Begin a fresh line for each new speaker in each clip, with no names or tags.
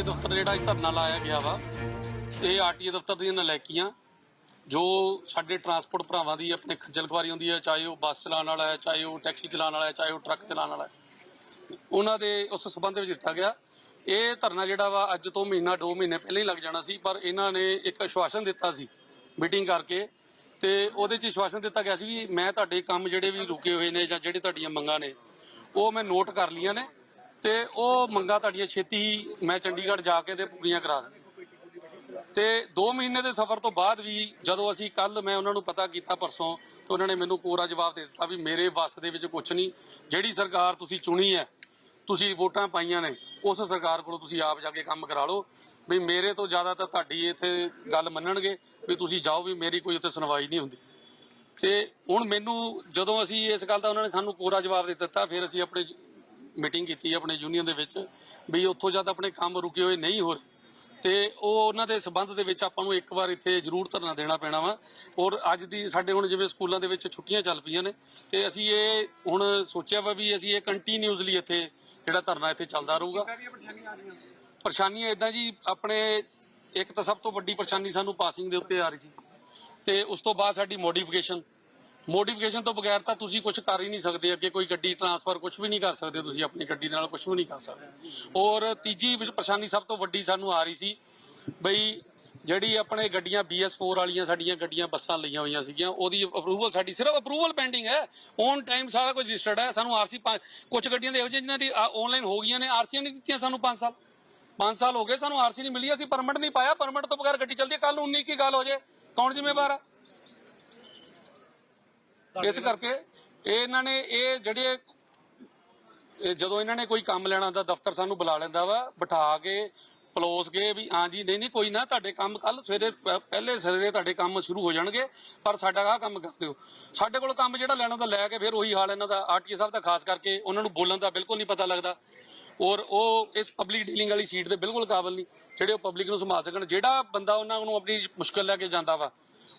दफ्तर जिहड़ा धरना लाया गया वा, ये आरटीए दफ्तर दी नलैकियां जो साडे ट्रांसपोर्ट भरावां दी अपने खज्जल खुआरी हुंदी है, चाहे वह बस चलाने वाला है, चाहे वह टैक्सी चलाने वाला है, चाहे वह ट्रक चलाने वाला है, उन्हां दे उस संबंध विच दिता गया। ये धरना जिहड़ा वा अज तो महीना 2 महीने पहले ही लग जाना सी, पर इन्हां ने एक आश्वासन दिता सी मीटिंग करके, ते ਉਹਦੇ 'ਚ आश्वासन दिता गया सी भी मैं तुहाडे काम जिहड़े भी रुके हुए ने जां जिहड़ी तुहाडीਆਂ ਮੰਗਾਂ ने ਉਹ मैं नोट कर ਲੀਆਂ ने ਤੇ ਉਹ ਮੰਗਾਂ ਤੁਹਾਡੀਆਂ ਛੇਤੀ ਹੀ ਮੈਂ ਚੰਡੀਗੜ੍ਹ ਜਾ ਕੇ ਤੇ ਪੂਰੀਆਂ ਕਰਾ ਦਾਂ। ਤੇ 2 ਮਹੀਨੇ ਦੇ ਸਫ਼ਰ ਤੋਂ ਬਾਅਦ ਵੀ ਜਦੋਂ ਅਸੀਂ ਕੱਲ ਮੈਂ ਉਹਨਾਂ ਨੂੰ ਪਤਾ ਕੀਤਾ ਪਰਸੋਂ, ਤੇ ਉਹਨਾਂ ਨੇ ਮੈਨੂੰ ਕੋਰਾ ਜਵਾਬ ਦੇ ਦਿੱਤਾ ਵੀ ਮੇਰੇ ਵੱਸ ਦੇ ਵਿੱਚ ਕੁਝ ਨਹੀਂ, ਜਿਹੜੀ ਸਰਕਾਰ ਤੁਸੀਂ ਚੁਣੀ ਹੈ, ਤੁਸੀਂ ਵੋਟਾਂ ਪਾਈਆਂ ਨੇ, ਉਸ ਸਰਕਾਰ ਕੋਲੋਂ ਤੁਸੀਂ ਆਪ ਜਾ ਕੇ ਕੰਮ ਕਰਾ ਲਓ, ਵੀ ਮੇਰੇ ਤੋਂ ਜ਼ਿਆਦਾ ਤਾਂ ਤੁਹਾਡੀ ਇੱਥੇ ਗੱਲ ਮੰਨਣਗੇ ਵੀ ਤੁਸੀਂ ਜਾਓ, ਵੀ ਮੇਰੀ ਕੋਈ ਉੱਥੇ ਸੁਣਵਾਈ ਨਹੀਂ ਹੁੰਦੀ। ਤੇ ਹੁਣ ਮੈਨੂੰ ਜਦੋਂ ਅਸੀਂ ਇਸ ਗੱਲ ਦਾ ਉਹਨਾਂ ਨੇ ਸਾਨੂੰ ਕੋਰਾ ਜਵਾਬ ਦੇ ਦਿੱਤਾ, ਫਿਰ ਅਸੀਂ ਆਪਣੇ ਮੀਟਿੰਗ ਕੀਤੀ ਆਪਣੇ ਯੂਨੀਅਨ ਦੇ ਵਿੱਚ ਵੀ ਉੱਥੋਂ ਜਦ ਆਪਣੇ ਕੰਮ ਰੁਕੇ ਹੋਏ ਨਹੀਂ ਹੋ ਰਹੇ ਤੇ ਉਹ ਉਹਨਾਂ ਦੇ ਸਬੰਧ ਦੇ ਵਿੱਚ ਆਪਾਂ ਨੂੰ ਇੱਕ ਵਾਰ ਇੱਥੇ ਜ਼ਰੂਰ ਧਰਨਾ ਦੇਣਾ ਪੈਣਾ ਵਾ। ਔਰ ਅੱਜ ਦੀ ਸਾਡੇ ਹੁਣ ਜਿਵੇਂ ਸਕੂਲਾਂ ਦੇ ਵਿੱਚ ਛੁੱਟੀਆਂ ਚੱਲ ਪਈਆਂ ਨੇ, ਤੇ ਅਸੀਂ ਇਹ ਹੁਣ ਸੋਚਿਆ ਵਾ ਵੀ ਅਸੀਂ ਇਹ ਕੰਟੀਨਿਊਸਲੀ ਇੱਥੇ ਜਿਹੜਾ ਧਰਨਾ ਇੱਥੇ ਚੱਲਦਾ ਰਹੂਗਾ। ਪਰੇਸ਼ਾਨੀਆਂ ਇਦਾਂ ਜੀ, ਆਪਣੇ ਇੱਕ ਤਾਂ ਸਭ ਤੋਂ ਵੱਡੀ ਪਰੇਸ਼ਾਨੀ ਸਾਨੂੰ ਪਾਸਿੰਗ ਦੇ ਉੱਤੇ ਆ ਰਹੀ ਸੀ, ਤੇ ਉਸ ਤੋਂ ਬਾਅਦ ਸਾਡੀ ਮੋਡੀਫਿਕੇਸ਼ਨ ਤੋਂ ਬਗੈਰ ਤਾਂ ਤੁਸੀਂ ਕੁਝ ਕਰ ਹੀ ਨਹੀਂ ਸਕਦੇ, ਅੱਗੇ ਕੋਈ ਗੱਡੀ ਟਰਾਂਸਫਰ ਕੁਝ ਵੀ ਨਹੀਂ ਕਰ ਸਕਦੇ, ਤੁਸੀਂ ਆਪਣੀ ਗੱਡੀ ਨਾਲ ਕੁਝ ਵੀ ਨਹੀਂ ਕਰ ਸਕਦੇ। ਔਰ ਤੀਜੀ ਪਰੇਸ਼ਾਨੀ ਸਭ ਤੋਂ ਵੱਡੀ ਸਾਨੂੰ ਆ ਰਹੀ ਸੀ ਬਈ ਜਿਹੜੀ ਆਪਣੇ ਗੱਡੀਆਂ BS4 ਵਾਲੀਆਂ ਸਾਡੀਆਂ ਗੱਡੀਆਂ ਬੱਸਾਂ ਲਈਆਂ ਹੋਈਆਂ ਸੀਗੀਆਂ, ਉਹਦੀ ਅਪਰੂਵਲ ਸਾਡੀ ਸਿਰਫ ਅਪਰੂਵਲ ਪੈਂਡਿੰਗ ਹੈ, ਔਨ ਟਾਈਮ ਸਾਰਾ ਕੁਝ ਰਜਿਸਟਰਡ ਹੈ। ਸਾਨੂੰ ਆਰਸੀ ਕੁਝ ਗੱਡੀਆਂ ਦੇ ਇਹੋ ਜਿਹੇ ਜਿਨ੍ਹਾਂ ਦੀ ਆਨਲਾਈਨ ਹੋ ਗਈਆਂ ਨੇ, ਆਰਸੀਆਂ ਨਹੀਂ ਦਿੱਤੀਆਂ ਸਾਨੂੰ 5 ਸਾਲ ਹੋ ਗਏ, ਸਾਨੂੰ ਆਰਸੀ ਨਹੀਂ ਮਿਲੀ, ਅਸੀਂ ਪਰਮਿਟ ਨਹੀਂ ਪਾਇਆ, ਪਰਮਿਟ ਤੋਂ ਬਗੈਰ ਗੱਡੀ ਚੱਲਦੀ ਹੈ। ਕੱਲ ਨੂੰ 19 ਕੀ ਗੱਲ ਹੋ ਜਾਏ ਕੌਣ ਜ਼ਿੰਮੇਵਾਰ ਆ? ਇਸ ਕਰਕੇ ਇਹਨਾਂ ਨੇ ਇਹ ਜਿਹੜੇ ਜਦੋਂ ਇਹਨਾਂ ਨੇ ਕੋਈ ਕੰਮ ਲੈਣਾ ਹੁੰਦਾ ਦਫ਼ਤਰ ਸਾਨੂੰ ਬੁਲਾ ਲੈਂਦਾ ਵਾ, ਬਿਠਾ ਕੇ ਪਲੋਸ ਕੇ ਵੀ ਹਾਂ ਜੀ ਨਹੀਂ ਕੋਈ ਨਾ, ਤੁਹਾਡੇ ਕੰਮ ਕੱਲ ਸਵੇਰੇ ਪਹਿਲੇ ਸਵੇਰੇ ਤੁਹਾਡੇ ਕੰਮ ਸ਼ੁਰੂ ਹੋ ਜਾਣਗੇ, ਪਰ ਸਾਡਾ ਆਹ ਕੰਮ ਕਰ ਦਿਓ। ਸਾਡੇ ਕੋਲ ਕੰਮ ਜਿਹੜਾ ਲੈਣਾ ਤਾਂ ਲੈ ਕੇ ਫਿਰ ਉਹੀ ਹਾਲ ਇਹਨਾਂ ਦਾ। ਆਰਟੀਏ ਸਾਹਿਬ ਦਾ ਖਾਸ ਕਰਕੇ ਉਹਨਾਂ ਨੂੰ ਬੋਲਣ ਦਾ ਬਿਲਕੁਲ ਨਹੀਂ ਪਤਾ ਲੱਗਦਾ, ਔਰ ਉਹ ਇਸ ਪਬਲਿਕ ਡੀਲਿੰਗ ਵਾਲੀ ਸੀਟ ਦੇ ਬਿਲਕੁਲ ਕਾਬਲ ਨਹੀਂ ਜਿਹੜੇ ਉਹ ਪਬਲਿਕ ਨੂੰ ਸੰਭਾਲ ਸਕਣ। ਜਿਹੜਾ ਬੰਦਾ ਉਹਨਾਂ ਨੂੰ ਆਪਣੀ ਮੁਸ਼ਕਲ ਲੈ ਕੇ ਜਾਂਦਾ ਵਾ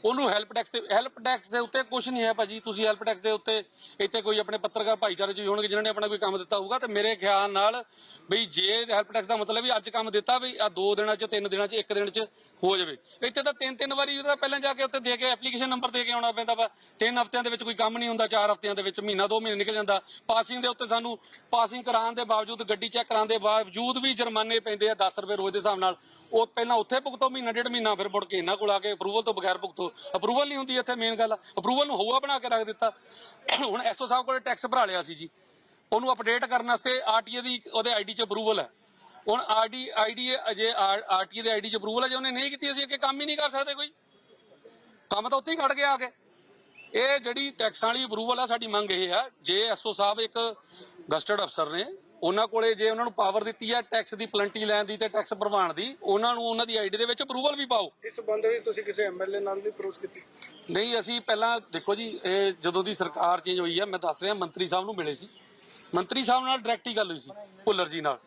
ਉਹਨੂੰ ਹੈਲਪ ਟੈਕਸ ਦੇ ਉੱਤੇ ਕੁਝ ਨਹੀਂ ਹੈ ਭਾਜੀ। ਤੁਸੀਂ ਹੈਲਪ ਟੈਕਸ ਦੇ ਉੱਤੇ ਇੱਥੇ ਕੋਈ ਆਪਣੇ ਪੱਤਰਕਾਰ ਭਾਈਚਾਰੇ 'ਚ ਵੀ ਹੋਣਗੇ ਜਿਨ੍ਹਾਂ ਨੇ ਆਪਣਾ ਕੋਈ ਕੰਮ ਦਿੱਤਾ ਹੋਊਗਾ, ਤੇ ਮੇਰੇ ਖਿਆਲ ਨਾਲ ਬਈ ਜੇ ਹੈਲਪ ਟੈਕਸ ਦਾ ਮਤਲਬ ਵੀ ਅੱਜ ਕੰਮ ਦਿੱਤਾ ਵੀ ਆ 2 ਦਿਨਾਂ 'ਚ 3 ਦਿਨਾਂ 'ਚ 1 ਦਿਨ 'ਚ ਹੋ ਜਾਵੇ, ਇੱਥੇ ਤਾਂ 3 ਵਾਰੀ ਉਹਦਾ ਪਹਿਲਾਂ ਜਾ ਕੇ ਉੱਥੇ ਦੇ ਕੇ ਐਪਲੀਕੇਸ਼ਨ ਨੰਬਰ ਦੇ ਕੇ ਆਉਣਾ ਪੈਂਦਾ ਵਾ। 3 ਹਫ਼ਤਿਆਂ ਦੇ ਵਿੱਚ ਕੋਈ ਕੰਮ ਨਹੀਂ ਹੁੰਦਾ, 4 ਹਫ਼ਤਿਆਂ ਦੇ ਵਿੱਚ ਮਹੀਨਾ 2 ਮਹੀਨੇ ਨਿਕਲ ਜਾਂਦਾ। ਪਾਸਿੰਗ ਦੇ ਉੱਤੇ ਸਾਨੂੰ ਪਾਸਿੰਗ ਕਰਾਉਣ ਦੇ ਬਾਵਜੂਦ, ਗੱਡੀ ਚੈੱਕ ਕਰਾਉਣ ਦੇ ਬਾਵਜੂਦ ਵੀ ਜੁਰਮਾਨੇ ਪੈਂਦੇ ਆ 10 ਰੁਪਏ ਰੋਜ਼ ਦੇ ਹਿਸਾਬ ਨਾਲ। ਉਹ ਪਹਿਲਾਂ ਉੱਥੇ ਭੁਗਤੋ ਮਹੀਨਾ 1.5 ਮਹੀਨਾ, ਫਿਰ ਮੁੜ ਕੇ ਇਹਨਾਂ ਕੋਲ ਆ ਕੇ ਅਪਰੂਵਲ ਤੋਂ ਬਗੈਰ ਭੁਗਤੋ। ਅਪਰੂਵਲ ਨਹੀਂ ਹੁੰਦੀ ਇੱਥੇ, ਮੇਨ ਗੱਲ ਅਪਰੂਵਲ ਨੂੰ ਹਊਆ ਬਣਾ ਕੇ ਰੱਖ ਦਿੱਤਾ। ਹੁਣ ਐਸਓ ਸਾਹਿਬ ਕੋਲ ਟੈਕਸ ਭਰਾ ਲਿਆ ਸੀ ਜੀ, ਉਹਨੂੰ ਅਪਡੇਟ ਕਰਨ ਵਾਸਤੇ ਆਰਟੀਏ ਦੀ ਉਹਦੇ ਆਈਡੀ 'ਚ ਅਪਰੂਵਲ ਹੈ। ਹੁਣ ਆਈਡੀ ਅਜੇ ਆਰਟੀਏ ਦੇ ਆਈਡੀ 'ਚ ਅਪਰੂਵਲ ਹੈ, ਜੇ ਉਹਨੇ ਨਹੀਂ ਕੀਤੀ ਅਸੀਂ ਅੱਗੇ ਕੰਮ ਹੀ ਨਹੀਂ ਕਰ ਸਕਦੇ, ਕੋਈ ਕੰਮ ਤਾਂ ਉੱਥੇ ਹੀ ਖੜ ਗਿਆ ਆ ਕੇ। ਇਹ ਜਿਹੜੀ ਟੈਕਸਾਂ ਵਾਲੀ ਅਪਰੂਵਲ ਆ, ਸਾਡੀ ਮੰਗ ਇਹ ਆ ਜੇ ਐਸਓ ਸਾਹਿਬ ਇੱਕ ਗਸਟਡ ਅਫਸਰ ਨੇ, ਉਹਨਾਂ ਕੋਲੇ ਜੇ ਉਹਨਾਂ ਨੂੰ ਪਾਵਰ ਦਿੱਤੀ ਹੈ ਟੈਕਸ ਦੀ ਪਲੰਟੀ ਲੈਣ ਦੀ ਤੇ ਟੈਕਸ ਭਰਵਾਉਣ ਦੀ, ਉਹਨਾਂ ਨੂੰ ਉਹਨਾਂ ਦੀ ਆਈਡੀ ਦੇ ਵਿੱਚ ਅਪਰੂਵਲ ਵੀ ਪਾਓ।
ਇਸ ਸੰਬੰਧ ਵਿੱਚ ਤੁਸੀਂ ਕਿਸੇ ਐਮਐਲਏ ਨਾਲ ਵੀ ਅਪਰੋਚ ਕੀਤੀ?
ਨਹੀਂ, ਅਸੀਂ ਪਹਿਲਾਂ ਦੇਖੋ ਜੀ, ਇਹ ਜਦੋਂ ਦੀ ਸਰਕਾਰ ਚੇਂਜ ਹੋਈ ਹੈ, ਮੈਂ ਦੱਸ ਰਿਹਾ, ਮੰਤਰੀ ਸਾਹਿਬ ਨੂੰ ਮਿਲੇ ਸੀ, ਮੰਤਰੀ ਸਾਹਿਬ ਨਾਲ ਡਾਇਰੈਕਟ ਹੀ ਗੱਲ ਹੋਈ ਸੀ ਭੁੱਲਰ ਜੀ ਨਾਲ,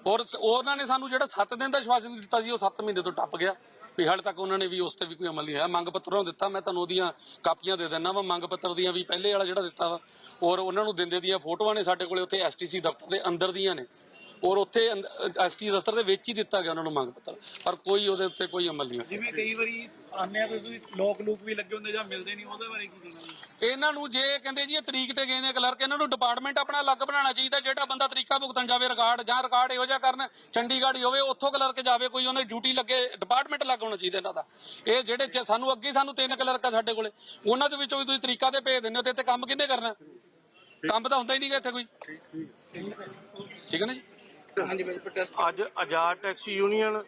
ਔਰ ਉਹਨਾਂ ਨੇ ਸਾਨੂੰ ਜਿਹੜਾ 7 ਦਿਨ ਦਾ ਆਸ਼ਵਾਸਨ ਦਿੱਤਾ ਸੀ ਉਹ 7 ਮਹੀਨੇ ਤੋਂ ਟੱਪ ਗਿਆ ਵੀ ਹਾਲੇ ਤੱਕ ਉਹਨਾਂ ਨੇ ਵੀ ਉਸ ਤੇ ਵੀ ਕੋਈ ਅਮਲ ਨਹੀਂ ਹੋਇਆ। ਮੰਗ ਪੱਤਰ ਨੂੰ ਦਿੱਤਾ, ਮੈਂ ਤੁਹਾਨੂੰ ਉਹਦੀਆਂ ਕਾਪੀਆਂ ਦੇ ਦਿੰਦਾ ਵਾ ਮੰਗ ਪੱਤਰ ਦੀਆਂ ਵੀ, ਪਹਿਲੇ ਵਾਲਾ ਜਿਹੜਾ ਦਿੱਤਾ ਵਾ, ਔਰ ਉਹਨਾਂ ਨੂੰ ਦਿੰਦੇ ਦੀਆਂ ਫੋਟੋਆਂ ਨੇ ਸਾਡੇ ਕੋਲੇ, ਉੱਥੇ ਐਸਟੀਸੀ ਦਫ਼ਤਰ ਦੇ ਅੰਦਰ ਦੀਆਂ ਨੇ, ਔਰ ਉੱਥੇ ਐਸਟੀ ਦਫ਼ਤਰ ਦੇ ਵਿੱਚ ਹੀ ਦਿੱਤਾ ਗਿਆ ਉਹਨਾਂ ਨੂੰ ਮੰਗ ਪੱਤਰ, ਪਰ ਕੋਈ ਉਹਦੇ ਉੱਤੇ ਕੋਈ ਅਮਲ ਨਹੀਂ ਹੋਇਆ।
ਜਿਵੇਂ ਕਈ ਵਾਰੀ ਆਉਂਦੇ ਆ ਤੁਸੀਂ ਲੋਕ ਵੀ ਲੱਗੇ ਹੁੰਦੇ ਜਾਂ ਮਿਲਦੇ ਨਹੀਂ, ਉਹਦੇ ਬਾਰੇ ਕੀ ਕਹਿਣਾ?
ਇਹਨਾਂ ਨੂੰ ਜੇ ਕਹਿੰਦੇ ਜੀ ਇਹ ਤਰੀਕ ਤੇ ਗਏ ਨੇ ਕਲਰਕ, ਇਹਨਾਂ ਨੂੰ ਡਿਪਾਰਟਮੈਂਟ ਆਪਣਾ ਅਲੱਗ ਬਣਾਉਣਾ ਚਾਹੀਦਾ, ਜਿਹੜਾ ਬੰਦਾ ਤਰੀਕਾ ਭੁਗਤਣ ਜਾਵੇ ਰਿਕਾਰਡ ਇਹੋ ਜਿਹਾ ਕਰਨ, ਚੰਡੀਗੜ੍ਹ ਹੀ ਹੋਵੇ ਉੱਥੋਂ ਕਲਰਕ ਜਾਵੇ, ਕੋਈ ਉਹਨੇ ਡਿਊਟੀ ਲੱਗੇ, ਡਿਪਾਰਟਮੈਂਟ ਅਲੱਗ ਹੋਣਾ ਚਾਹੀਦਾ ਇਹਨਾਂ ਦਾ। ਇਹ ਜਿਹੜੇ ਸਾਨੂੰ ਅੱਗੇ ਸਾਨੂੰ 3 ਕਲਰਕ ਆ ਸਾਡੇ ਕੋਲੇ, ਉਹਨਾਂ ਦੇ ਵਿੱਚੋਂ ਵੀ ਤੁਸੀਂ ਤਰੀਕਾ ਤੇ ਭੇਜ ਦਿੰਦੇ ਹੋ, ਤੇ ਇੱਥੇ ਕੰਮ ਕਿਹਨੇ ਕਰਨਾ? ਕੰਮ ਤਾਂ ਹੁੰਦਾ ਹੀ ਨਹੀਂਗਾ ਇੱਥੇ ਕੋਈ। ਠੀਕ ਹੈ ਨਾ ਜੀ।
ਅੱਜ Azad taxi union,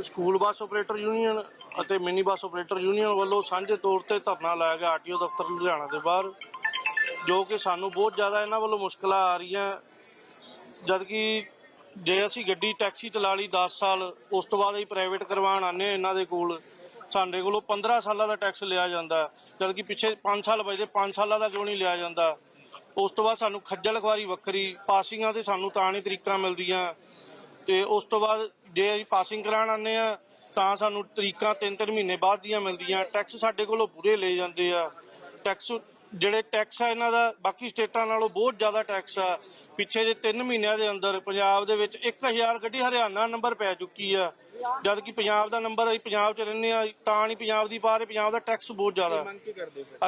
school bus operator union ਅਤੇ ਮਿਨੀ ਬੱਸ ਆਪਰੇਟਰ ਯੂਨੀਅਨ ਵੱਲੋਂ ਸਾਂਝੇ ਤੌਰ ਤੇ ਧਰਨਾ ਲਾਇਆ ਗਿਆ ਆਰਟੀਓ ਦਫ਼ਤਰ ਲੁਧਿਆਣਾ ਦੇ ਬਾਹਰ, ਜੋ ਕਿ ਸਾਨੂੰ ਬਹੁਤ ਜ਼ਿਆਦਾ ਇਹਨਾਂ ਵੱਲੋਂ ਮੁਸ਼ਕਲਾਂ ਆ ਰਹੀਆਂ। ਜਦਕਿ ਜੇ ਅਸੀਂ ਗੱਡੀ ਟੈਕਸੀ ਚਲਾ ਲਈ 10 ਸਾਲ, ਉਸ ਤੋਂ ਬਾਅਦ ਅਸੀਂ ਪ੍ਰਾਈਵੇਟ ਕਰਵਾਉਣ ਆਉਂਦੇ ਹਾਂ ਇਹਨਾਂ ਦੇ ਕੋਲ, ਸਾਡੇ ਕੋਲੋਂ 15 ਸਾਲਾਂ ਦਾ ਟੈਕਸ ਲਿਆ ਜਾਂਦਾ, ਜਦਕਿ ਪਿੱਛੇ 5 ਸਾਲ ਬਚਦੇ, 5 ਸਾਲਾਂ ਦਾ ਕਿਉਂ ਨਹੀਂ ਲਿਆ ਜਾਂਦਾ? ਉਸ ਤੋਂ ਬਾਅਦ ਸਾਨੂੰ ਖੱਜਲ ਖੁਆਰੀ ਵੱਖਰੀ, ਪਾਸਿੰਗਾਂ ਤੇ ਸਾਨੂੰ ਤਾਂ ਨਹੀਂ ਤਰੀਕਾਂ ਮਿਲਦੀਆਂ, ਤੇ ਉਸ ਤੋਂ ਬਾਅਦ ਜੇ ਅਸੀਂ ਪਾਸਿੰਗ ਕਰਾਉਣ ਆਉਂਦੇ ਆ ਤਾਂ ਸਾਨੂੰ ਤਰੀਕਾਂ 3-3 ਮਹੀਨੇ ਬਾਅਦ ਦੀਆਂ ਮਿਲਦੀਆਂ। ਟੈਕਸ ਸਾਡੇ ਕੋਲੋਂ ਪੂਰੇ ਲੈ ਜਾਂਦੇ ਆ, ਟੈਕਸ ਜਿਹੜੇ ਟੈਕਸ ਆ ਇਹਨਾਂ ਦਾ ਬਾਕੀ ਸਟੇਟਾਂ ਨਾਲੋਂ ਬਹੁਤ ਜ਼ਿਆਦਾ ਟੈਕਸ ਆ। ਪਿੱਛੇ ਜੇ 3 ਮਹੀਨਿਆਂ ਦੇ ਅੰਦਰ ਪੰਜਾਬ ਦੇ ਵਿੱਚ 1000 ਗੱਡੀ ਹਰਿਆਣਾ ਨੰਬਰ ਪੈ ਚੁੱਕੀ ਆ, ਜਦ ਕਿ ਪੰਜਾਬ ਦਾ ਨੰਬਰ, ਅਸੀਂ ਪੰਜਾਬ 'ਚ ਰਹਿੰਦੇ ਆ ਤਾਂ ਨਹੀਂ ਪੰਜਾਬ ਦੀ ਪਾ ਰਹੇ, ਪੰਜਾਬ ਦਾ ਟੈਕਸ ਬਹੁਤ ਜ਼ਿਆਦਾ।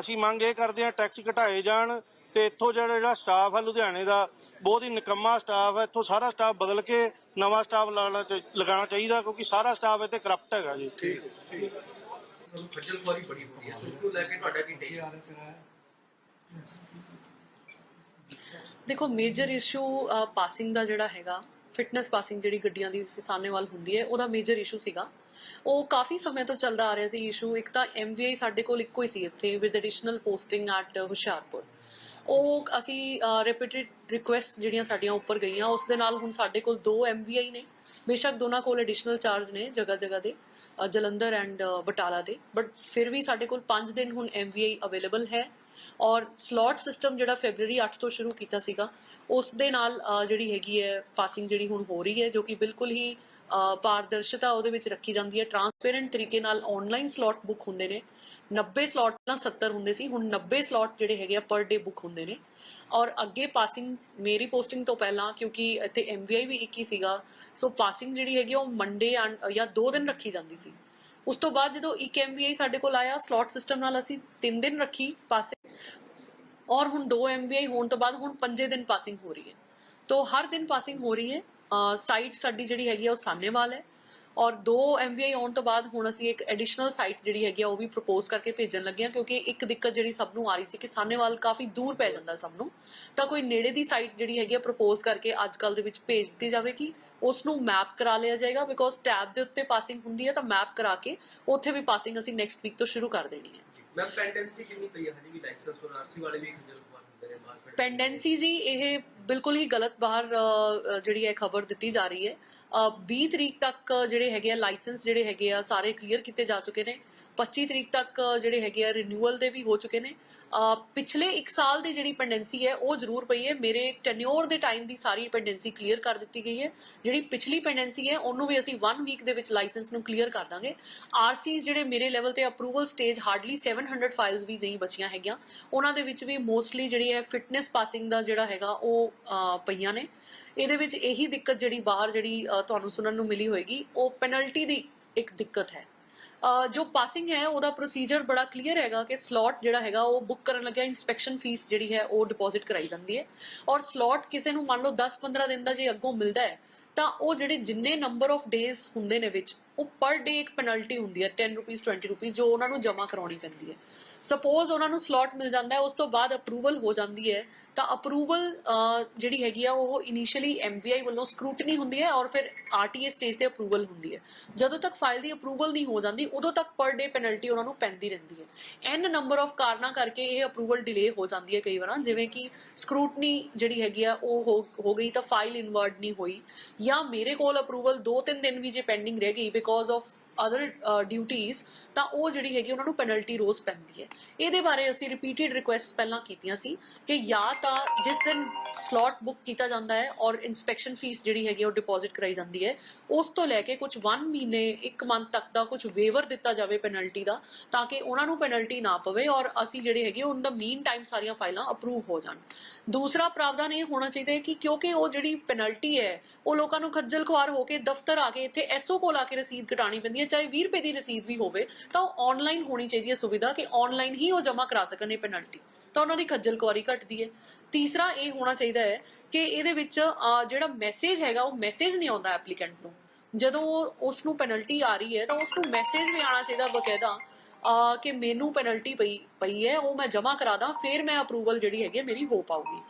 ਅਸੀਂ ਮੰਗ ਇਹ ਕਰਦੇ ਆ ਟੈਕਸ ਘਟਾਏ ਜਾਣ ਤੇ ਇੱਥੋਂ ਜਿਹੜਾ ਸਟਾਫ ਆ ਲੁਧਿਆਣੇ ਦਾ ਬਹੁਤ ਹੀ ਨਿਕੰਮਾ ਸਟਾਫ ਹੈ, ਇੱਥੋਂ ਸਾਰਾ ਸਟਾਫ ਬਦਲ ਕੇ ਨਵਾਂ ਸਟਾਫ ਲਗਾਉਣਾ ਚਾਹੀਦਾ ਕਿਉਂਕਿ ਸਾਰਾ ਸਟਾਫ ਇੱਥੇ ਕਰਪਟ ਹੈਗਾ ਜੀ।
ਖੱਜਲ ਖੁਆਰੀ ਬੜੀ ਹੋ ਰਹੀ ਹੈ, ਉਸ ਨੂੰ ਲੈ ਕੇ ਤੁਹਾਡਾ ਕੀ ਟੇਕ ਹੈ?
ਦੇਖੋ ਮੇਜਰ ਇਸ਼ੂ ਪਾਸਿੰਗ ਦਾ ਜਿਹੜਾ ਹੈਗਾ, ਫਿਟਨੈਸ ਪਾਸਿੰਗ ਜਿਹੜੀ ਗੱਡੀਆਂ ਦੀ ਸਾਹਨੇਵਾਲ ਹੁੰਦੀ ਹੈ, ਉਹਦਾ ਮੇਜਰ ਇਸ਼ੂ ਸੀਗਾ। ਉਹ ਕਾਫੀ ਸਮੇਂ ਤੋਂ ਚੱਲਦਾ ਆ ਰਿਹਾ ਸੀ ਇਸ਼ੂ। ਇੱਕ ਤਾਂ MVI ਸਾਡੇ ਕੋਲ ਇੱਕੋ ਹੀ ਸੀ ਇੱਥੇ with additional posting at Hoshiarpur. ਉਹ ਅਸੀਂ ਰਿਪੀਟਡ ਰਿਕੁਐਸਟ ਜਿਹੜੀਆਂ ਸਾਡੀਆਂ ਉੱਪਰ ਗਈਆਂ, ਉਸ ਦੇ ਨਾਲ ਹੁਣ ਸਾਡੇ ਕੋਲ 2 MVI ਨੇ। ਬੇਸ਼ੱਕ ਦੋਨਾਂ ਕੋਲ ਐਡੀਸ਼ਨਲ ਚਾਰਜ ਨੇ ਜਗ੍ਹਾ ਜਗ੍ਹਾ ਦੇ, ਜਲੰਧਰ ਐਂਡ ਬਟਾਲਾ ਦੇ, ਬਟ ਫਿਰ ਵੀ ਸਾਡੇ ਕੋਲ 5 ਦਿਨ ਹੁਣ MVI ਅਵੇਲੇਬਲ ਹੈ। ਔਰ ਸਲੋਟ ਸਿਸਟਮ ਜਿਹੜਾ ਫੈਬਰੂਅਰੀ 8 ਤੋਂ ਸ਼ੁਰੂ ਕੀਤਾ ਸੀਗਾ, ਉਸ ਦੇ ਨਾਲ ਜਿਹੜੀ ਹੈਗੀ ਹੈ ਪਾਸਿੰਗ ਜਿਹੜੀ ਹੁਣ ਹੋ ਰਹੀ ਹੈ, ਜੋ ਕਿ ਬਿਲਕੁਲ ਹੀ ਪਾਰਦਰਸ਼ਤਾ ਉਹਦੇ ਵਿੱਚ ਰੱਖੀ ਜਾਂਦੀ ਹੈ। ਟਰਾਂਸਪੇਰੈਂਟ ਤਰੀਕੇ ਨਾਲ ਆਨਲਾਈਨ ਸਲੋਟ ਬੁੱਕ ਹੁੰਦੇ ਨੇ। 90 ਸਲੋਟ ਨਾਲ 70 ਹੁੰਦੇ ਸੀ, ਹੁਣ 90 ਸਲੋਟ ਜਿਹੜੇ ਹੈਗੇ ਆ ਪਰ ਡੇ ਬੁੱਕ ਹੁੰਦੇ ਨੇ। ਔਰ ਅੱਗੇ ਪਾਸਿੰਗ ਮੇਰੀ ਪੋਸਟਿੰਗ ਤੋਂ ਪਹਿਲਾਂ, ਕਿਉਂਕਿ ਇੱਥੇ MVI ਵੀ ਇੱਕ ਹੀ ਸੀਗਾ, ਸੋ ਪਾਸਿੰਗ ਜਿਹੜੀ ਹੈਗੀ ਉਹ ਮੰਡੇ ਜਾਂ 2 ਦਿਨ ਰੱਖੀ ਜਾਂਦੀ ਸੀ। ਉਸ ਤੋਂ ਬਾਅਦ ਜਦੋਂ ਇੱਕ MVI ਸਾਡੇ ਕੋਲ ਆਇਆ ਸਲੋਟ ਸਿਸਟਮ ਨਾਲ, ਅਸੀਂ 3 ਦਿਨ ਰੱਖੀ ਪਾਸਿੰਗ, ਔਰ ਹੁਣ 2 MVI ਹੋਣ ਤੋਂ ਬਾਅਦ ਹੁਣ 5 ਦਿਨ ਪਾਸਿੰਗ ਹੋ ਰਹੀ ਹੈ। तो हर दिन पासिंग हो रही है। साइट साडी जिहड़ी हैगी ਉਹ ਸਾਹਨੇਵਾਲ है और 2 MVI ਆਉਣ ਤੋਂ ਬਾਅਦ ਹੁਣ ਅਸੀਂ ਇੱਕ ਐਡੀਸ਼ਨਲ ਸਾਈਟ ਜਿਹੜੀ ਹੈਗੀ ਉਹ ਵੀ ਪ੍ਰਪੋਜ਼ ਕਰਕੇ ਭੇਜਣ ਲੱਗੇ ਹਾਂ, ਕਿਉਂਕਿ ਇੱਕ ਦਿੱਕਤ ਜਿਹੜੀ ਸਭ ਨੂੰ ਆ ਰਹੀ ਸੀ ਕਿ ਸਾਹਨੇਵਾਲ ਕਾਫੀ ਦੂਰ ਪੈ ਜਾਂਦਾ ਸਭ ਨੂੰ, ਤਾਂ ਕੋਈ ਨੇੜੇ ਦੀ ਸਾਈਟ ਜਿਹੜੀ ਹੈਗੀ ਪ੍ਰਪੋਜ਼ ਕਰਕੇ ਅੱਜ ਕੱਲ ਦੇ ਵਿੱਚ ਭੇਜ ਦਿੱਤੀ ਜਾਵੇਗੀ। ਉਸ ਨੂੰ ਮੈਪ ਕਰਾ ਲਿਆ ਜਾਏਗਾ, ਬਿਕੋਜ਼ ਟੈਬ ਦੇ ਉੱਤੇ ਪਾਸਿੰਗ ਹੁੰਦੀ ਹੈ ਤਾਂ ਮੈਪ ਕਰਾ ਕੇ ਉੱਥੇ ਵੀ ਪਾਸਿੰਗ ਅਸੀਂ ਨੈਕਸਟ ਵੀਕ ਤੋਂ ਸ਼ੁਰੂ ਕਰ ਦੇਣੀ ਹੈ।
ਮੈਮ ਪੈਂਡੈਂਸੀ ਕਿੰਨੀ ਪਈ ਹੈ ਹਜੇ ਵੀ ਲਾਇਸੈਂਸ ਔਰ ਆਰਸੀ ਵਾਲੇ ਵੀ ਖੱਜਲ ਖੁਆਰ ਹੁੰਦੇ ਨੇ ਬਾਹਰ?
ਪੈਂਡੈਂਸੀ ਜੀ ਇਹ ਬਿਲਕੁਲ ਹੀ ਗਲਤ ਬਾਹਰ ਜਿਹੜੀ ਹੈ ਖਬਰ ਦਿੱਤੀ ਜਾ ਰਹੀ ਹੈ। 20 ਤਰੀਕ ਤੱਕ ਜਿਹੜੇ ਹੈਗੇ ਆ ਲਾਇਸੈਂਸ ਜਿਹੜੇ ਹੈਗੇ ਆ ਸਾਰੇ ਕਲੀਅਰ ਕੀਤੇ ਜਾ ਚੁੱਕੇ ਨੇ। 25 ਤਰੀਕ ਤੱਕ ਜਿਹੜੇ ਹੈਗੇ ਆ ਰਿਨਿਊਅਲ ਦੇ ਵੀ ਹੋ ਚੁੱਕੇ ਨੇ। ਪਿਛਲੇ 1 ਸਾਲ ਦੀ ਜਿਹੜੀ ਪੈਂਡੈਂਸੀ ਹੈ ਉਹ ਜ਼ਰੂਰ ਪਈ ਹੈ। ਮੇਰੇ ਟੈਨਿਓਰ ਦੇ ਟਾਈਮ ਦੀ ਸਾਰੀ ਪੈਂਡੈਂਸੀ ਕਲੀਅਰ ਕਰ ਦਿੱਤੀ ਗਈ ਹੈ। ਜਿਹੜੀ ਪਿਛਲੀ ਪੈਂਡੈਂਸੀ ਹੈ ਉਹਨੂੰ ਵੀ ਅਸੀਂ 1 ਵੀਕ ਦੇ ਵਿੱਚ ਲਾਇਸੈਂਸ ਨੂੰ ਕਲੀਅਰ ਕਰ ਦਾਂਗੇ। ਆਰਸੀਜ਼ ਜਿਹੜੇ ਮੇਰੇ ਲੈਵਲ ਤੇ ਅਪਰੂਵਲ ਸਟੇਜ ਹਾਰਡਲੀ 700 ਫਾਈਲਸ ਵੀ ਨਹੀਂ ਬਚੀਆਂ ਹੈਗੀਆਂ, ਉਹਨਾਂ ਦੇ ਵਿੱਚ ਵੀ ਮੋਸਟਲੀ ਜਿਹੜੀ ਹੈ ਫਿਟਨੈਸ ਪਾਸਿੰਗ ਦਾ ਜਿਹੜਾ ਹੈਗਾ ਉਹ ਪਈਆਂ ਨੇ। ਇਹਦੇ ਵਿੱਚ ਇਹੀ ਦਿੱਕਤ ਜਿਹੜੀ ਬਾਹਰ ਜਿਹੜੀ ਤੁਹਾਨੂੰ ਸੁਣਨ ਨੂੰ ਮਿਲੀ ਹੋਏਗੀ ਉਹ ਪੈਨਲਟੀ ਦੀ ਇੱਕ ਦਿੱਕਤ ਹੈ। ਜੋ ਪਾਸਿੰਗ ਹੈ ਉਹਦਾ ਪ੍ਰੋਸੀਜਰ ਬੜਾ ਕਲੀਅਰ ਹੈਗਾ ਕਿ ਸਲੋਟ ਜਿਹੜਾ ਹੈਗਾ ਉਹ ਬੁੱਕ ਕਰਨ ਲੱਗਿਆ ਇਨਸਪੈਕਸ਼ਨ ਫੀਸ ਜਿਹੜੀ ਹੈ ਉਹ ਡਿਪੋਜ਼ਿਟ ਕਰਾਈ ਜਾਂਦੀ ਹੈ। ਔਰ ਸਲੋਟ ਕਿਸੇ ਨੂੰ ਮੰਨ ਲਓ 10-15 ਦਿਨ ਦਾ ਜੇ ਅੱਗੋਂ ਮਿਲਦਾ ਹੈ ਤਾਂ ਉਹ ਜਿਹੜੇ ਜਿੰਨੇ ਨੰਬਰ ਆਫ ਡੇਜ਼ ਹੁੰਦੇ ਨੇ ਵਿੱਚ ਉਹ ਪਰ ਡੇ ਇੱਕ ਪੈਨਲਟੀ ਹੁੰਦੀ ਹੈ 10 ਰੁਪੀਜ਼ 20 ਰੁਪੀਜ਼ ਜੋ ਉਹਨਾਂ ਨੂੰ ਜਮ੍ਹਾਂ ਕਰਾਉਣੀ ਪੈਂਦੀ ਹੈ। ਸਪੋਜ਼ ਉਹਨਾਂ ਨੂੰ ਸਲੋਟ ਮਿਲ ਜਾਂਦਾ ਹੈ, ਉਸ ਤੋਂ ਬਾਅਦ ਅਪਰੂਵਲ ਹੋ ਜਾਂਦੀ ਹੈ ਤਾਂ ਅਪਰੂਵਲ ਜਿਹੜੀ ਹੈਗੀ ਆ ਉਹ ਇਨੀਸ਼ੀਅਲੀ MVI ਵੱਲੋਂ ਸਕਰੂਟਨੀ ਹੁੰਦੀ ਹੈ ਔਰ ਫਿਰ RTA ਸਟੇਜ ਤੇ ਅਪਰੂਵਲ ਹੁੰਦੀ ਹੈ। ਜਦੋਂ ਤੱਕ ਫਾਈਲ ਦੀ ਅਪਰੂਵਲ ਨਹੀਂ ਹੋ ਜਾਂਦੀ ਉਦੋਂ ਤੱਕ ਪਰ ਡੇ ਪੈਨਲਟੀ ਉਹਨਾਂ ਨੂੰ ਪੈਂਦੀ ਰਹਿੰਦੀ ਹੈ। N ਨੰਬਰ ਆਫ ਕਾਰਨਾਂ ਕਰਕੇ ਇਹ ਅਪਰੂਵਲ ਡਿਲੇ ਹੋ ਜਾਂਦੀ ਹੈ ਕਈ ਵਾਰ, ਜਿਵੇਂ ਕਿ ਸਕਰੂਟਨੀ ਜਿਹੜੀ ਹੈਗੀ ਆ ਉਹ ਹੋ ਗਈ ਤਾਂ ਫਾਈਲ ਇਨਵਰਟ ਨਹੀਂ ਹੋਈ, ਜਾਂ ਮੇਰੇ ਕੋਲ ਅਪਰੂਵਲ 2-3 ਦਿਨ ਵੀ ਜੇ ਪੈਂਡਿੰਗ ਰਹਿ ਗਈ ਬਿਕੋਜ਼ ਆਫ ਅਦਰ ਡਿਊਟੀਜ਼, ਤਾਂ ਉਹ ਜਿਹੜੀ ਹੈਗੀ ਉਹਨਾਂ ਨੂੰ ਪੈਨਲਟੀ ਰੋਜ਼ ਪੈਂਦੀ ਹੈ। ਇਹਦੇ ਬਾਰੇ ਅਸੀਂ ਰਿਪੀਟਡ ਰਿਕੁਐਸਟ ਪਹਿਲਾਂ ਕੀਤੀਆਂ ਸੀ ਕਿ ਜਾਂ ਤਾਂ ਜਿਸ ਦਿਨ ਸਲੋਟ ਬੁੱਕ ਕੀਤਾ ਜਾਂਦਾ ਹੈ ਔਰ ਇਨਸਪੈਕਸ਼ਨ ਫੀਸ ਜਿਹੜੀ ਹੈਗੀ ਉਹ ਡਿਪੋਜ਼ਿਟ ਕਰਾਈ ਜਾਂਦੀ ਹੈ, ਉਸ ਤੋਂ ਲੈ ਕੇ ਕੁਝ 1 ਮਹੀਨੇ 1 ਮੰਥ ਤੱਕ ਦਾ ਕੁਝ ਵੇਵਰ ਦਿੱਤਾ ਜਾਵੇ ਪੈਨਲਟੀ ਦਾ, ਤਾਂ ਕਿ ਉਹਨਾਂ ਨੂੰ ਪੈਨਲਟੀ ਨਾ ਪਵੇ ਔਰ ਅਸੀਂ ਜਿਹੜੇ ਹੈਗੇ ਉਹਨਾਂ ਦਾ ਮੀਨ ਟਾਈਮ ਸਾਰੀਆਂ ਫਾਈਲਾਂ ਅਪਰੂਵ ਹੋ ਜਾਣ। ਦੂਸਰਾ ਪ੍ਰਾਵਧਾਨ ਇਹ ਹੋਣਾ ਚਾਹੀਦਾ ਹੈ ਕਿ ਕਿਉਂਕਿ ਉਹ ਜਿਹੜੀ ਪੈਨਲਟੀ ਹੈ ਉਹ ਲੋਕਾਂ ਨੂੰ ਖੱਜਲ ਖੁਆਰ ਹੋ ਕੇ ਦਫ਼ਤਰ ਆ ਕੇ ਇੱਥੇ SO ਕੋਲ ਆ ਕੇ ਰਸੀਦ ਕਟਾਣੀ ਪੈਂਦੀ ਹੈ, ਚਾਹੇ 20 ਰੁਪਏ ਦੀ ਰਸੀਦ ਵੀ ਹੋਵੇ, ਤਾਂ ਉਹ ਆਨਲਾਈਨ ਹੋਣੀ ਚਾਹੀਦੀ ਹੈ ਸੁਵਿਧਾ ਕਿ ਆਨਲਾਈਨ ਹੀ ਉਹ ਜਮ੍ਹਾਂ ਕਰਾ ਸਕਣ ਇਹ ਪੈਨਲਟੀ, ਤਾਂ ਉਹਨਾਂ ਦੀ ਖੱਜਲ ਖੁਆਰੀ ਘਟਦੀ ਹੈ। ਤੀਸਰਾ ਇਹ ਹੋਣਾ ਚਾਹੀਦਾ ਹੈ ਕਿ ਇਹਦੇ ਵਿੱਚ ਜਿਹੜਾ ਮੈਸੇਜ ਹੈਗਾ ਉਹ ਮੈਸੇਜ ਨਹੀਂ ਆਉਂਦਾ ਐਪਲੀਕੈਂਟ ਨੂੰ, ਜਦੋਂ ਉਸ ਨੂੰ ਪੈਨਲਟੀ ਆ ਰਹੀ ਹੈ ਤਾਂ ਉਸ ਨੂੰ ਮੈਸੇਜ ਵੀ ਆਉਣਾ ਚਾਹੀਦਾ ਬਕਾਇਦਾ ਕਿ ਮੈਨੂੰ ਪੈਨਲਟੀ ਪਈ ਹੈ, ਉਹ ਮੈਂ ਜਮ੍ਹਾਂ ਕਰਾ ਦਾਂ ਫਿਰ ਮੈਂ ਅਪਰੂਵਲ ਜਿਹੜੀ ਹੈਗੀ ਮੇਰੀ ਹੋ ਪਾਊਗੀ।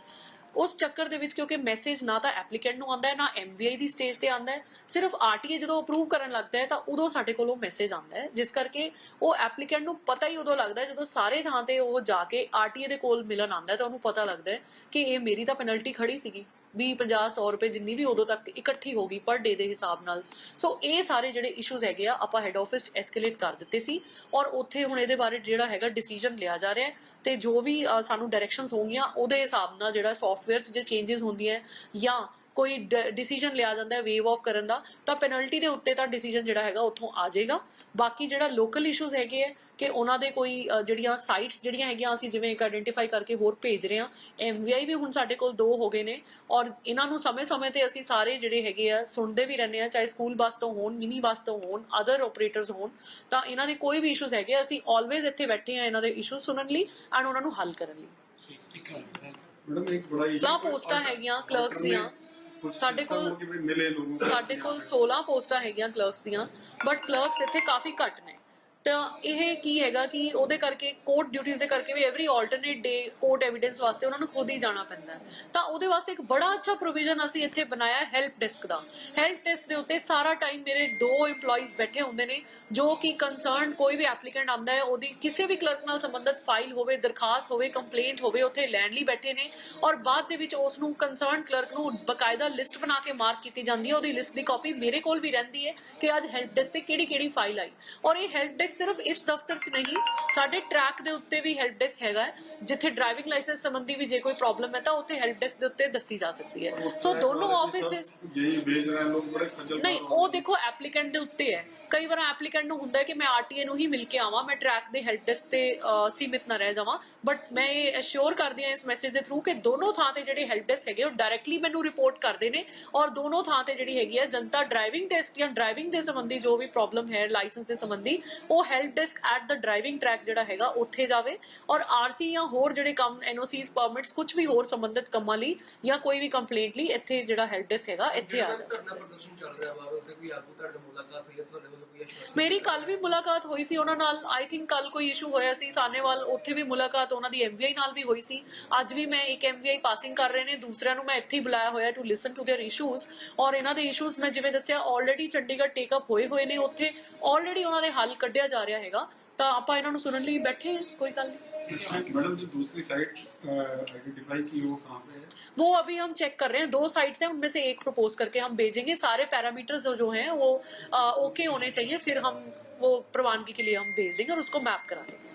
ਉਸ ਚੱਕਰ ਦੇ ਵਿੱਚ ਕਿਉਂਕਿ ਮੈਸੇਜ ਨਾ ਤਾਂ ਐਪਲੀਕੈਂਟ ਨੂੰ ਆਉਂਦਾ ਹੈ ਨਾ MVI ਦੀ ਸਟੇਜ ਤੇ ਆਉਂਦਾ ਹੈ, ਸਿਰਫ RTA ਜਦੋਂ ਅਪਰੂਵ ਕਰਨ ਲੱਗਦਾ ਹੈ ਤਾਂ ਉਦੋਂ ਸਾਡੇ ਕੋਲ ਉਹ ਮੈਸੇਜ ਆਉਂਦਾ ਹੈ, ਜਿਸ ਕਰਕੇ ਉਹ ਐਪਲੀਕੈਂਟ ਨੂੰ ਪਤਾ ਹੀ ਉਦੋਂ ਲੱਗਦਾ ਹੈ ਜਦੋਂ ਸਾਰੇ ਥਾਂ ਤੇ ਉਹ ਜਾ ਕੇ RTA ਦੇ ਕੋਲ ਮਿਲਣ ਆਉਂਦਾ ਹੈ ਤਾਂ ਉਹਨੂੰ ਪਤਾ ਲੱਗਦਾ ਹੈ ਕਿ ਇਹ ਮੇਰੀ ਤਾਂ ਪੈਨਲਟੀ ਖੜੀ ਸੀਗੀ 20-50-100 ਰੁਪਏ ਜਿੰਨੀ ਵੀ ਉਦੋਂ ਤੱਕ ਇਕੱਠੀ ਹੋ ਗਈ ਪਰ ਡੇ ਦੇ ਹਿਸਾਬ ਨਾਲ। ਸੋ ਇਹ ਸਾਰੇ ਜਿਹੜੇ ਇਸ਼ੂਜ਼ ਹੈਗੇ ਆ ਆਪਾਂ ਹੈੱਡ ਆਫਿਸ 'ਚ ਐਸਕੇਲੇਟ ਕਰ ਦਿੱਤੇ ਸੀ ਔਰ ਉੱਥੇ ਹੁਣ ਇਹਦੇ ਬਾਰੇ ਜਿਹੜਾ ਹੈਗਾ ਡਿਸੀਜਨ ਲਿਆ ਜਾ ਰਿਹਾ ਹੈ ਤੇ ਜੋ ਵੀ ਸਾਨੂੰ ਡਾਇਰੈਕਸ਼ਨਸ ਹੋਣਗੀਆਂ ਉਹਦੇ ਹਿਸਾਬ ਨਾਲ ਜਿਹੜਾ ਸੌਫਟਵੇਅਰ 'ਚ ਜੇ ਚੇਂਜਸ ਹੁੰਦੀਆਂ ਜਾਂ ਕੋਈ ਡਿਸੀਜਨ ਲਿਆ ਜਾਂਦਾ ਹੈ ਵੇਵ ਆਫ ਕਰਨ ਦਾ, ਤਾਂ ਪੈਨਲਟੀ ਦੇ ਉੱਤੇ ਤਾਂ ਡਿਸੀਜਨ ਜਿਹੜਾ ਹੈਗਾ ਉੱਥੋਂ ਆ ਜਾਏਗਾ। ਬਾਕੀ ਜਿਹੜਾ ਲੋਕਲ ਇਸ਼ੂਜ਼ ਹੈਗੇ ਆ ਕਿ ਉਹਨਾਂ ਦੇ ਕੋਈ ਜਿਹੜੀਆਂ ਸਾਈਟਸ ਜਿਹੜੀਆਂ ਹੈਗੀਆਂ ਅਸੀਂ ਜਿਵੇਂ ਇੱਕ ਆਇਡੈਂਟੀਫਾਈ ਕਰਕੇ ਹੋਰ ਭੇਜ ਰਹੇ ਹਾਂ। MVI ਵੀ ਹੁਣ ਸਾਡੇ ਕੋਲ 2 ਹੋ ਗਏ ਨੇ, ਔਰ ਇਹਨਾਂ ਨੂੰ ਸਮੇਂ-ਸਮੇਂ ਤੇ ਅਸੀਂ ਸਾਰੇ ਜਿਹੜੇ ਹੈਗੇ ਆ ਸੁਣਦੇ ਵੀ ਰਹਿੰਦੇ ਆ, ਚਾਹੇ ਸਕੂਲ ਬੱਸ ਤੋਂ ਹੋਣ, ਮਿਨੀ ਬੱਸ ਤੋਂ ਹੋਣ, ਅਦਰ ਆਪਰੇਟਰਸ ਹੋਣ, ਤਾਂ ਇਹਨਾਂ ਦੇ ਕੋਈ ਵੀ ਇਸ਼ੂਜ਼ ਹੈਗੇ ਅਸੀਂ ਆਲਵੇਜ਼ ਇੱਥੇ ਬੈਠੇ ਆ ਇਹਨਾਂ ਦੇ ਇਸ਼ੂ ਸੁਣਨ ਲਈ ਐਂਡ ਉਹਨਾਂ ਨੂੰ ਹੱਲ ਕਰਨ ਲਈ।
ਮੈਡਮ ਇੱਕ ਬੜਾ
ਤਾਂ ਪੋਸਟਾਂ ਹੈਗੀਆਂ ਕਲਰਕਸ ਦੀਆਂ ਸਾਡੇ ਕੋਲ 16 ਪੋਸਟਾਂ ਹੈਗੀਆਂ ਕਲਰਕਸ ਦੀਆਂ, ਬਟ ਕਲਰਕਸ ਇੱਥੇ ਕਾਫੀ ਘੱਟ ਨੇ। ਤਾਂ ਇਹ ਕੀ ਹੈਗਾ ਕਿ ਉਹਦੇ ਕਰਕੇ ਕੋਰਟ ਡਿਊਟੀਜ਼ ਦੇ ਕਰਕੇ ਵੀ ਐਵਰੀ ਆਲਟਰਨੇਟ ਡੇ ਕੋਰਟ ਐਵੀਡੈਂਸ ਵਾਸਤੇ ਉਹਨਾਂ ਨੂੰ ਖੁਦ ਹੀ ਜਾਣਾ ਪੈਂਦਾ ਹੈ। ਤਾਂ ਉਹਦੇ ਵਾਸਤੇ ਇੱਕ ਬੜਾ ਅੱਛਾ ਪ੍ਰੋਵੀਜ਼ਨ ਅਸੀਂ ਇੱਥੇ ਬਣਾਇਆ ਹੈਲਪ ਡੈਸਕ ਦਾ। ਹੈਲਪ ਡੈਸਕ ਦੇ ਉੱਤੇ ਸਾਰਾ ਟਾਈਮ ਮੇਰੇ 2 EMPLOYEES ਬੈਠੇ ਹੁੰਦੇ ਨੇ ਜੋ ਕਿ ਕੰਸਰਨਡ ਕੋਈ ਵੀ ਐਪਲੀਕੈਂਟ ਆਉਂਦਾ ਹੈ ਉਹਦੀ ਕਿਸੇ ਵੀ ਕਲਰਕ ਨਾਲ ਸੰਬੰਧਿਤ ਫਾਈਲ ਹੋਵੇ, ਦਰਖਾਸਤ ਹੋਵੇ, ਕੰਪਲੇਂਟ ਹੋਵੇ, ਉੱਥੇ ਲੈਣ ਲਈ ਬੈਠੇ ਨੇ। ਔਰ ਬਾਅਦ ਦੇ ਵਿੱਚ ਉਸ ਨੂੰ ਕੰਸਰਨਡ ਕਲਰਕ ਨੂੰ ਬਕਾਇਦਾ ਲਿਸਟ ਬਣਾ ਕੇ ਮਾਰਕ ਕੀਤੀ ਜਾਂਦੀ ਹੈ। ਉਹਦੀ ਲਿਸਟ ਦੀ ਕਾਪੀ ਮੇਰੇ ਕੋਲ ਵੀ ਰਹਿੰਦੀ ਹੈ ਕਿ ਅੱਜ ਹੈਲਪ ਡੈਸਕ ਤੇ ਕਿਹੜੀ ਫਾਈਲ ਆਈ। ਔਰ ਇਹ ਹੈਲਪ ਡੈਸਕ ਸਿਰਫ ਇਸ ਦਫ਼ਤਰ 'ਚ ਨਹੀਂ, ਸਾਡੇ ਟਰੈਕ ਦੇ ਉੱਤੇ ਵੀ ਹੈਲਪ ਡੈਸਕ ਹੈਗਾ, ਜਿੱਥੇ ਡਰਾਈਵਿੰਗ ਲਾਇਸੈਂਸ ਸੰਬੰਧੀ ਵੀ ਜੇ ਕੋਈ ਪ੍ਰੋਬਲਮ ਹੈ ਤਾਂ ਉੱਥੇ ਹੈਲਪ ਡੈਸਕ ਦੇ ਉੱਤੇ ਦੱਸੀ ਜਾ ਸਕਦੀ ਹੈ। ਸੋ ਦੋਨੋਂ ਆਫਿਸਿਸ ਨਹੀਂ, ਉਹ ਦੇਖੋ ਐਪਲੀਕੈਂਟ ਦੇ ਉੱਤੇ ਹੈ। ਕਈ ਵਾਰ ਐਪਲੀਕੈਂਟ ਨੂੰ ਹੁੰਦਾ ਹੈ ਕਿ ਮੈਂ RTA ਨੂੰ ਹੀ ਮਿਲ ਕੇ ਆਵਾਂ, ਮੈਂ ਟਰੈਕ ਦੇ ਹੈਲਪ ਡੈਸਕ ਤੇ ਸੀਮਿਤ ਨਾ ਰਹਿ ਜਾਵਾਂ। ਬਟ ਮੈਂ ਇਹ ਅਸ਼ੋਰ ਕਰਦੀ ਹਾਂ ਇਸ ਮੈਸੇਜ ਦੇ ਥਰੂ ਕਿ ਦੋਨੋਂ ਥਾਂ ਤੇ ਜਿਹੜੇ ਹੈਲਪ ਡੈਸਕ ਹੈਗੇ ਉਹ ਡਾਇਰੈਕਟਲੀ ਮੈਨੂੰ ਰਿਪੋਰਟ ਕਰਦੇ ਨੇ, ਔਰ ਦੋਨੋਂ ਥਾਂ ਤੇ ਜਿਹੜੀ ਹੈਗੀ ਹੈ ਜਨਤਾ ਡਰਾਈਵਿੰਗ ਟੈਸਟ ਜਾਂ ਡਰਾਈਵਿੰਗ ਦੇ ਸੰਬੰਧੀ ਜੋ ਵੀ ਪ੍ਰੋਬਲਮ ਹੈ ਲਾਇਸੈਂਸ ਦੇ ਸੰਬੰਧੀ, ਉਹ help desk at the driving track ਜਿਹੜਾ ਹੈਗਾ ਉੱਥੇ ਜਾਵੇ। ਔਰ RC ਜਾਂ ਹੋਰ ਜਿਹੜੇ ਕੰਮ NOCs ਪਰਮਿਟਸ ਕੁਝ ਵੀ ਹੋਰ ਸੰਬੰਧਿਤ ਕੰਮਾਂ ਲਈ ਜਾਂ ਕੋਈ ਵੀ ਕੰਪਲੇਂਟ ਲਈ ਇੱਥੇ ਜਿਹੜਾ ਹੈਲਪ ਡੈਸਕ ਹੈਗਾ ਇੱਥੇ ਆ ਜਾਵੇ। ਮੇਰੀ ਕੱਲ ਵੀ ਮੁਲਾਕਾਤ ਹੋਈ ਸੀ ਉਹਨਾਂ ਨਾਲ। ਆਈ ਥਿੰਕ ਕੱਲ ਕੋਈ ਇਸ਼ੂ ਹੋਇਆ ਸੀ ਸਾਨੇਵਾਲ, ਉੱਥੇ ਵੀ ਮੁਲਾਕਾਤ ਉਹਨਾਂ ਦੀ MVI ਨਾਲ ਵੀ ਹੋਈ ਸੀ। ਅੱਜ ਵੀ ਮੈਂ ਇੱਕ MVI ਪਾਸਿੰਗ ਕਰ ਰਹੇ ਨੇ, ਦੂਸਰਿਆਂ ਨੂੰ ਮੈਂ ਇੱਥੇ ਹੀ ਬੁਲਾਇਆ ਹੋਇਆ to listen to their issues. ਔਰ ਇਹਨਾਂ ਦੇ ਇਸ਼ੂਜ਼ ਮੈਂ ਜਿਵੇਂ ਦੱਸਿਆ ਆਲਰੇਡੀ ਚੰਡੀਗੜ੍ਹ ਟੇਕਅਪ ਹੋਏ ਨੇ, ਉੱਥੇ ਆਲਰੇਡੀ ਉਹਨਾਂ ਦੇ ਹੱਲ ਕੱਢਿਆ ਜਾ ਰਿਹਾ ਹੈਗਾ। ਤਾਂ ਆਪਾਂ ਇਹਨਾਂ ਨੂੰ ਸੁਣਨ ਲਈ बैठे हैं, कोई गल नहीं।
मैडम जो दूसरी साइट आइडेंटिफाई की वो कहाँ पे है?
वो अभी हम चेक कर रहे हैं। 2 साइट्स हैं, उनमें से एक प्रपोज करके हम भेजेंगे। सारे पैरामीटर्स जो हैं वो ओके होने चाहिए, फिर हम वो प्रवानगी के लिए हम भेज देंगे और उसको मैप करा देंगे।